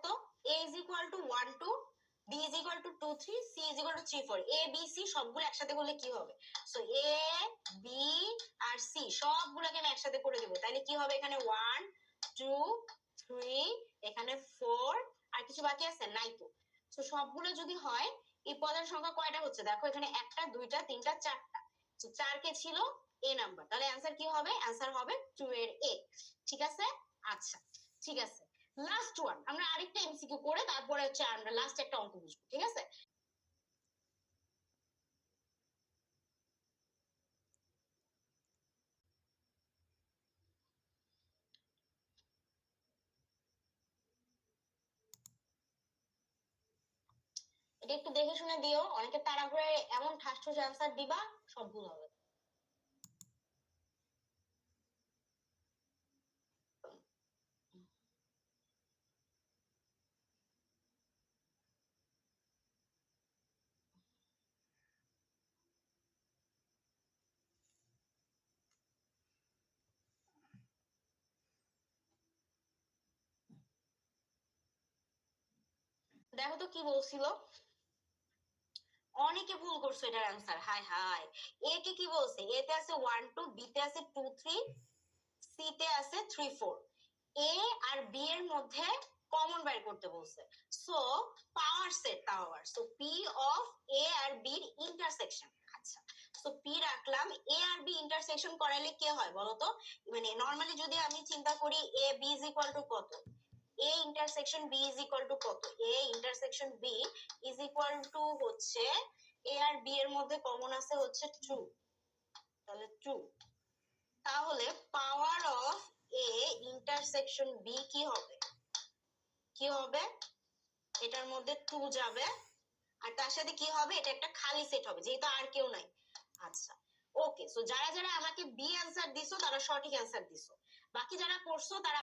তো a is equal to 1 2, b is equal to 2 3, c is equal to 3 4, a b c সবগুলো একসাথে করলে কি হবে? সো a b আর c সবগুলোকে আমি একসাথে করে দেব, তাহলে কি হবে? এখানে 1 2 3, এখানে 4, আর কিছু বাকি আছে নাই তো। সো সবগুলো যদি হয়, এই পদের সংখ্যা কয়টা হচ্ছে দেখো, এখানে একটা দুইটা তিনটা চারটা, তো 4 কে ছিল a নাম্বার, তাহলে অ্যান্সার কি হবে? অ্যান্সার হবে 2 এর a। ঠিক আছে? আচ্ছা ঠিক আছে, লাস্ট ওয়ান আমরা আরেকটা এমসিকিউ করে তারপরে হচ্ছে আমরা লাস্ট একটা অঙ্ক বুঝবো। ঠিক আছে? এটা একটু দেখে শুনে দিও, অনেকে তাড়াহুড়ো এমন ঠাসঠুস অ্যান্সার দিবা সব ভুল হবে। দেখো তো কি বলছিল, অনেকে ভুল করছো এটার অ্যান্সার। হাই হাই, এ কে কি বলছে? এ তে আছে 1 2, বি তে আছে 2 3, সি তে আছে 3 4, এ আর বি এর মধ্যে কমন বের করতে বলছে। সো পাওয়ার সেট তাও আবার, সো পি অফ এ আর বি এর ইন্টারসেকশন। আচ্ছা, সো পি রাখলাম, এ আর বি ইন্টারসেকশন করাইলে কি হয় বলো তো? মানে নরমালি যদি আমি চিন্তা করি, A B is equal to কত? A intersection B is equal to কত? A intersection B is equal to হচ্ছে, এ আর বি এর মধ্যে কমন আছে হচ্ছে 2, তাহলে 2, তাহলে power of A intersection B কি হবে? কি হবে? এটার মধ্যে 2 যাবে, আর তার সাথে কি হবে? এটা একটা খালি সেট হবে যেহেতু আর কেউ নাই। আচ্ছা ওকে, সো যারা যারা আমাকে বি অ্যান্সার দিছো তারা সঠিক অ্যান্সার দিছো, বাকি যারা করছো তারা